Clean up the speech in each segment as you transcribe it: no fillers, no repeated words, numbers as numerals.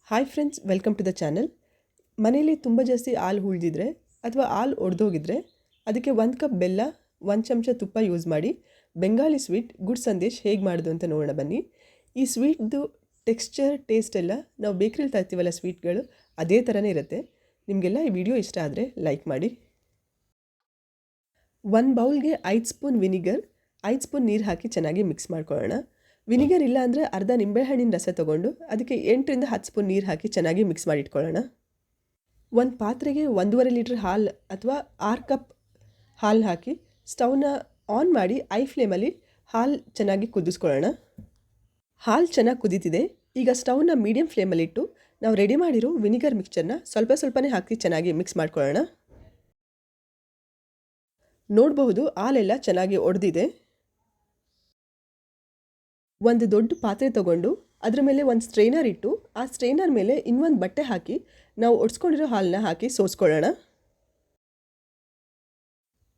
Hi friends, welcome to the channel. ಮನೆಯಲ್ಲಿ ತುಂಬ ಜಾಸ್ತಿ ಹಾಲು ಉಳಿದಿದ್ರೆ ಅಥವಾ ಹಾಲು ಒಡೆದೋಗಿದ್ರೆ ಅದಕ್ಕೆ 1 ಕಪ್ ಬೆಲ್ಲ, 1 ಚಮಚ ತುಪ್ಪ ಯೂಸ್ ಮಾಡಿ ಬೆಂಗಾಲಿ ಸ್ವೀಟ್ ಗುಡ್ ಸಂದೇಶ್ ಹೇಗೆ ಮಾಡೋದು ಅಂತ ನೋಡೋಣ ಬನ್ನಿ. ಈ ಸ್ವೀಟ್ದು ಟೆಕ್ಸ್ಚರ್, ಟೇಸ್ಟ್ ಎಲ್ಲ ನಾವು ಬೇಕ್ರಿಲಿ ತರ್ತೀವಲ್ಲ ಸ್ವೀಟ್ಗಳು ಅದೇ ಥರನೇ ಇರುತ್ತೆ. ನಿಮಗೆಲ್ಲ ಈ ವಿಡಿಯೋ ಇಷ್ಟ ಆದರೆ ಲೈಕ್ ಮಾಡಿ. 1 ಬೌಲ್ಗೆ 5 ಸ್ಪೂನ್ ವಿನಿಗರ್, 5 ಸ್ಪೂನ್ ನೀರು ಹಾಕಿ ಚೆನ್ನಾಗಿ ಮಿಕ್ಸ್ ಮಾಡ್ಕೊಳ್ಳೋಣ. ವಿನಿಗರ್ ಇಲ್ಲ ಅಂದರೆ ಅರ್ಧ ನಿಂಬೆಹಣ್ಣಿನ ರಸ ತೊಗೊಂಡು ಅದಕ್ಕೆ 8ರಿಂದ 10 ಸ್ಪೂನ್ ನೀರು ಹಾಕಿ ಚೆನ್ನಾಗಿ ಮಿಕ್ಸ್ ಮಾಡಿ ಇಟ್ಕೊಳ್ಳೋಣ. ಒಂದು ಪಾತ್ರೆಗೆ 1.5 ಲೀಟ್ರ್ ಹಾಲು ಅಥವಾ 6 ಕಪ್ ಹಾಲು ಹಾಕಿ ಸ್ಟವ್ನ ಆನ್ ಮಾಡಿ ಐ ಫ್ಲೇಮಲ್ಲಿ ಹಾಲು ಚೆನ್ನಾಗಿ ಕುದಿಸ್ಕೊಳ್ಳೋಣ. ಹಾಲು ಚೆನ್ನಾಗಿ ಕುದೀತಿದೆ. ಈಗ ಸ್ಟವ್ನ ಮೀಡಿಯಮ್ ಫ್ಲೇಮಲ್ಲಿಟ್ಟು ನಾವು ರೆಡಿ ಮಾಡಿರೋ ವಿನಿಗರ್ ಮಿಕ್ಸ್ಚರ್ನ ಸ್ವಲ್ಪನೇ ಹಾಕಿ ಚೆನ್ನಾಗಿ ಮಿಕ್ಸ್ ಮಾಡ್ಕೊಳ್ಳೋಣ. ನೋಡಬಹುದು ಹಾಲೆಲ್ಲ ಚೆನ್ನಾಗಿ ಒಡೆದಿದೆ. ಒಂದು ದೊಡ್ಡ ಪಾತ್ರೆ ತೊಗೊಂಡು ಅದರ ಮೇಲೆ ಒಂದು ಸ್ಟ್ರೈನರ್ ಇಟ್ಟು ಆ ಸ್ಟ್ರೈನರ್ ಮೇಲೆ ಇನ್ನೊಂದು ಬಟ್ಟೆ ಹಾಕಿ ನಾವು ಒಡ್ಸ್ಕೊಂಡಿರೋ ಹಾಲನ್ನ ಹಾಕಿ ಸೋಸ್ಕೊಳ್ಳೋಣ.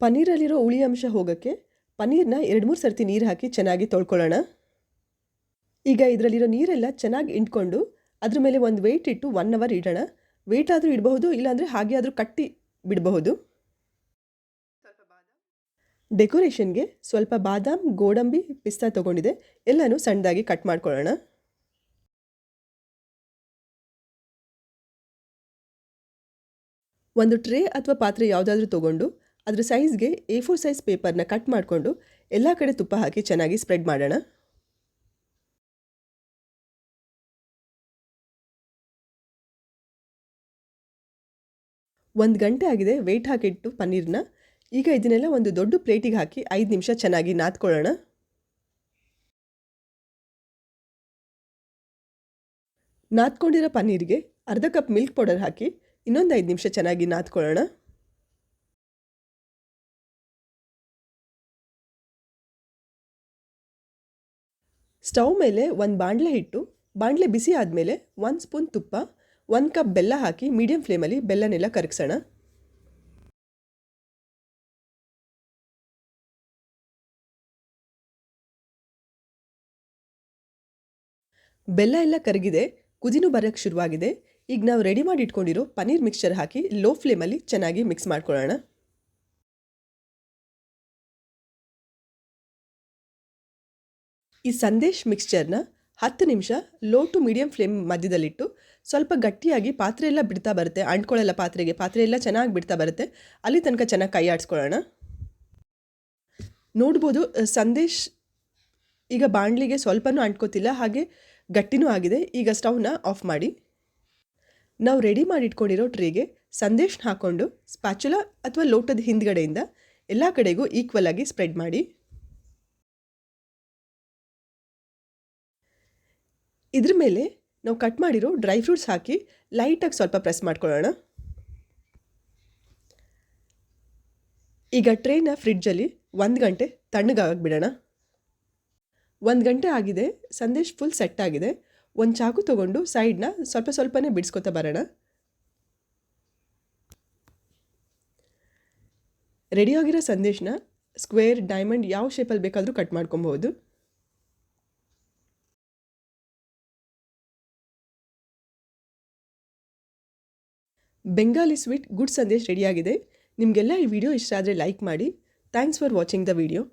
ಪನ್ನೀರಲ್ಲಿರೋ ಹುಳಿ ಅಂಶ ಹೋಗೋಕ್ಕೆ ಪನ್ನೀರನ್ನ 2-3 ಸರ್ತಿ ನೀರು ಹಾಕಿ ಚೆನ್ನಾಗಿ ತೊಳ್ಕೊಳ್ಳೋಣ. ಈಗ ಇದರಲ್ಲಿರೋ ನೀರೆಲ್ಲ ಚೆನ್ನಾಗಿ ಇಂಟ್ಕೊಂಡು ಅದ್ರ ಮೇಲೆ ಒಂದು ವೆಯ್ಟ್ ಇಟ್ಟು 1 ಅವರ್ ಇಡೋಣ. ವೆಯ್ಟ್ ಆದರೂ ಇಡಬಹುದು, ಇಲ್ಲಾಂದರೆ ಹಾಗೆ ಆದರೂ ಕಟ್ಟಿ ಬಿಡಬಹುದು. ಡೆಕೋರೇಷನ್ಗೆ ಸ್ವಲ್ಪ ಬಾದಾಮ್, ಗೋಡಂಬಿ, ಪಿಸ್ತಾ ತೊಗೊಂಡಿದೆ. ಎಲ್ಲನೂ ಸಣ್ಣದಾಗಿ ಕಟ್ ಮಾಡ್ಕೊಳ್ಳೋಣ. ಒಂದು ಟ್ರೇ ಅಥವಾ ಪಾತ್ರೆ ಯಾವುದಾದ್ರೂ ತೊಗೊಂಡು ಅದರ ಸೈಜ್ಗೆ A4 ಸೈಜ್ ಪೇಪರ್ನ ಕಟ್ ಮಾಡಿಕೊಂಡು ಎಲ್ಲ ಕಡೆ ತುಪ್ಪ ಹಾಕಿ ಚೆನ್ನಾಗಿ ಸ್ಪ್ರೆಡ್ ಮಾಡೋಣ. ಒಂದು ಗಂಟೆ ಆಗಿದೆ ವೆಯ್ಟ್ ಹಾಕಿಟ್ಟು ಪನ್ನೀರ್ನ. ಈಗ ಇದನ್ನೆಲ್ಲ ಒಂದು ದೊಡ್ಡ ಪ್ಲೇಟಿಗೆ ಹಾಕಿ 5 ನಿಮಿಷ ಚೆನ್ನಾಗಿ ನಾದ್ಕೊಳ್ಳೋಣ. ನಾದ್ಕೊಂಡಿರೋ ಪನ್ನೀರಿಗೆ ಅರ್ಧ ಕಪ್ ಮಿಲ್ಕ್ ಪೌಡರ್ ಹಾಕಿ ಇನ್ನೊಂದು 5 ನಿಮಿಷ ಚೆನ್ನಾಗಿ ನಾದ್ಕೊಳ್ಳೋಣ. ಸ್ಟವ್ ಮೇಲೆ ಒಂದು ಬಾಣಲೆ ಇಟ್ಟು ಬಾಣಲೆ ಬಿಸಿ ಆದಮೇಲೆ 1 ಸ್ಪೂನ್ ತುಪ್ಪ, 1 ಕಪ್ ಬೆಲ್ಲ ಹಾಕಿ ಮೀಡಿಯಂ ಫ್ಲೇಮಲ್ಲಿ ಬೆಲ್ಲನೆಲ್ಲ ಕರಗಿಸೋಣ. ಬೆಲ್ಲ ಎಲ್ಲ ಕರಗಿದೆ, ಕುದಿನೂ ಬರೋಕ್ಕೆ ಶುರುವಾಗಿದೆ. ಈಗ ನಾವು ರೆಡಿ ಮಾಡಿ ಇಟ್ಕೊಂಡಿರೋ ಪನ್ನೀರ್ ಮಿಕ್ಸ್ಚರ್ ಹಾಕಿ ಲೋ ಫ್ಲೇಮಲ್ಲಿ ಚೆನ್ನಾಗಿ ಮಿಕ್ಸ್ ಮಾಡ್ಕೊಳ್ಳೋಣ. ಈ ಸಂದೇಶ್ ಮಿಕ್ಸ್ಚರ್ನ 10 ನಿಮಿಷ ಲೋ ಟು ಮೀಡಿಯಂ ಫ್ಲೇಮ್ ಮಧ್ಯದಲ್ಲಿಟ್ಟು ಸ್ವಲ್ಪ ಗಟ್ಟಿಯಾಗಿ ಪಾತ್ರೆ ಎಲ್ಲ ಬಿಡ್ತಾ ಬರುತ್ತೆ, ಅಂಟ್ಕೊಳ್ಳಲ್ಲ ಪಾತ್ರೆ ಎಲ್ಲ ಚೆನ್ನಾಗಿ ಬಿಡ್ತಾ ಬರುತ್ತೆ, ಅಲ್ಲಿ ತನಕ ಚೆನ್ನಾಗಿ ಕೈ ಆಡಿಸ್ಕೊಳ್ಳೋಣ. ನೋಡ್ಬೋದು ಸಂದೇಶ್ ಈಗ ಬಾಣಲಿಗೆ ಸ್ವಲ್ಪನೂ ಅಂಟ್ಕೋತಿಲ್ಲ, ಹಾಗೆ ಗಟ್ಟಿನೂ ಆಗಿದೆ. ಈಗ ಸ್ಟವ್ನ ಆಫ್ ಮಾಡಿ ನಾವು ರೆಡಿ ಮಾಡಿ ಇಟ್ಕೊಂಡಿರೋ ಟ್ರೇಗೆ ಸಂದೇಶನ ಹಾಕ್ಕೊಂಡು ಸ್ಪ್ಯಾಚುಲಾ ಅಥವಾ ಲೋಟದ ಹಿಂದ್ಗಡೆಯಿಂದ ಎಲ್ಲ ಕಡೆಗೂ ಈಕ್ವಲ್ ಆಗಿ ಸ್ಪ್ರೆಡ್ ಮಾಡಿ. ಇದ್ರ ಮೇಲೆ ನಾವು ಕಟ್ ಮಾಡಿರೋ ಡ್ರೈ ಫ್ರೂಟ್ಸ್ ಹಾಕಿ ಲೈಟಾಗಿ ಸ್ವಲ್ಪ ಪ್ರೆಸ್ ಮಾಡ್ಕೊಳ್ಳೋಣ. ಈಗ ಟ್ರೇನ ಫ್ರಿಡ್ಜಲ್ಲಿ 1 ಗಂಟೆ ತಣ್ಣಗಾಗಿ ಬಿಡೋಣ. 1 ಗಂಟೆ ಆಗಿದೆ, ಸಂದೇಶ್ ಫುಲ್ ಸೆಟ್ ಆಗಿದೆ. ಒಂದು ಚಾಕು ತೊಗೊಂಡು ಸೈಡ್ನ ಸ್ವಲ್ಪನೇ ಬಿಡಿಸ್ಕೊತಾ ಬರೋಣ. ರೆಡಿಯಾಗಿರೋ ಸಂದೇಶನ ಸ್ಕ್ವೇರ್, ಡೈಮಂಡ್ ಯಾವ ಶೇಪಲ್ಲಿ ಬೇಕಾದರೂ ಕಟ್ ಮಾಡ್ಕೊಬಹುದು. ಬೆಂಗಾಲಿ ಸ್ವೀಟ್ ಗುಡ್ ಸಂದೇಶ್ ರೆಡಿಯಾಗಿದೆ. ನಿಮಗೆಲ್ಲ ಈ ವಿಡಿಯೋ ಇಷ್ಟ ಆದರೆ ಲೈಕ್ ಮಾಡಿ. Thanks for watching the video.